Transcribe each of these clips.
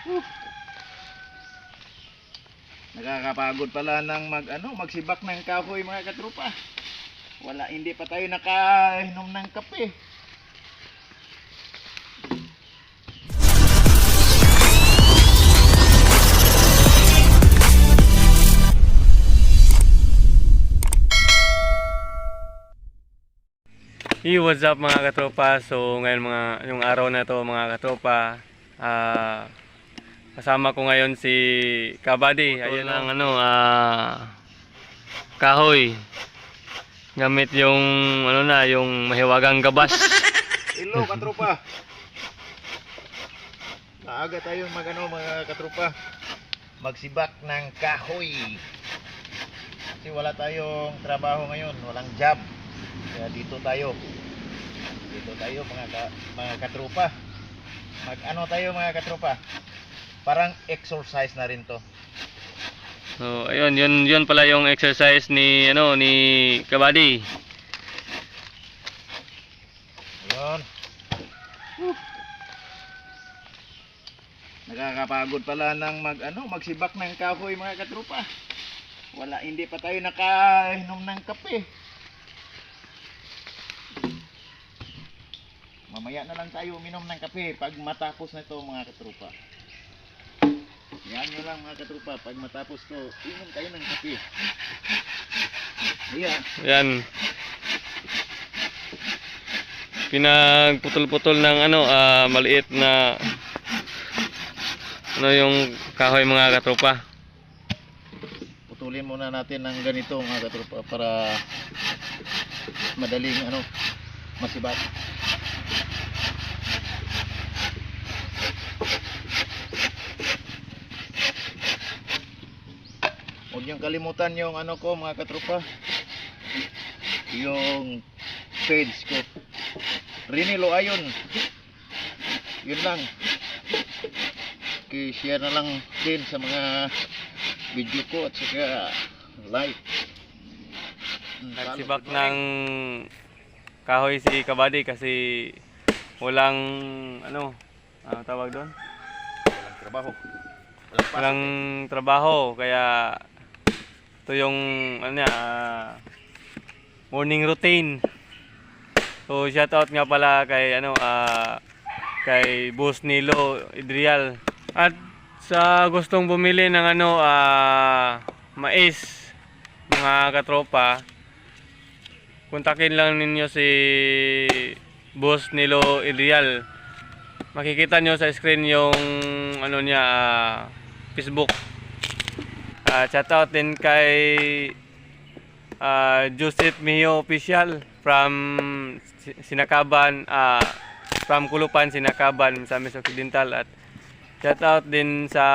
Uh, Nakakapagod pala ng magsibak ng kahoy mga katropa. Hindi pa tayo nakainom ng kape. Hey, what's up mga katropa? So ngayon yung araw na to mga katropa, kasama ko ngayon si Kabady. Ayun ang kahoy. Gamit yung yung mahiwagang gabas. Hello katropa. Maaga tayong mga katropa. Magsibak ng kahoy. Kasi wala tayong trabaho ngayon, walang job. Kaya dito tayo mga katropa. Tayo mga katropa. Parang exercise na rin to. So ayun, yun pala yung exercise ni Kabady. Ayun. Nakakapagod pala ng magsibak ng kahoy mga katropa. Hindi pa tayo nakainom ng kape. Mamaya na lang tayo uminom ng kape pag matapos na ito mga katropa. Yan nyo lang mga katropa, pag matapos to, inom tayo ng kape. Ayan. Yan. Pinagputol-putol ng maliit na yung kahoy mga katropa. Putulin muna natin ng ganito mga katropa para madaling masibak. Huwag niyong kalimutan yung ko mga katropa, yung page ko, Rene Loayon. Yun lang. I-share na lang din sa mga video ko at saka like. Nagsibak ng kahoy si Kabady kasi walang tawag doon? Walang trabaho. Walang trabaho, kaya ito yung morning routine. So shout out nga pala kay kay Boss Nilo Idrial. At sa gustong bumili ng mais mga katropa, kontakin lang ninyo si Boss Nilo Idrial. Makikita nyo sa screen yung Facebook. Shout out din kay Joseph Mio Official from Sinakaban, from Kulupan, Sinakaban, Misamis Occidental. At shout out din sa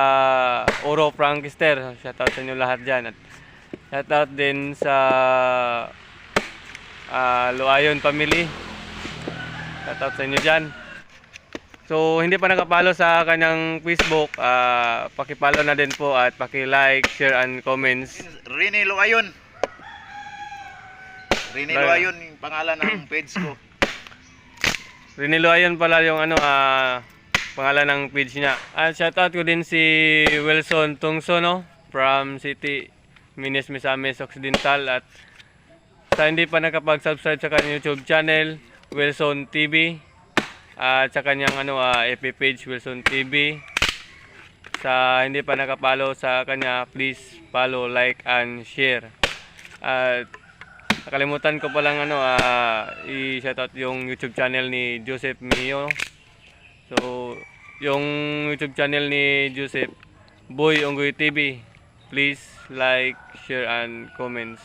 Oro Frankster. Shout out sa inyo lahat dyan. At shout out din sa Loayon family. Shout out sa inyo dyan. So hindi pa nakapalo sa kanyang Facebook, paki-follow na din po at paki-like, share and comments. Rene Loayon. Rene Loayon yung pangalan ng page ko. Rene Loayon pala yung pangalan ng page niya. At shoutout ko din si Wilson Tungsono from City Minis Misamis Occidental. At sa hindi pa nakapag-subscribe sa kanyang YouTube channel, Wilson TV. At sa kanyang FB page, Wilson TV. Sa hindi pa nakapalo sa kanya, please follow, like and share. At nakalimutan ko palang i-shoutout yung YouTube channel ni Joseph Mio. So yung YouTube channel ni Joseph, Boy Onggoy TV. Please like, share and comments.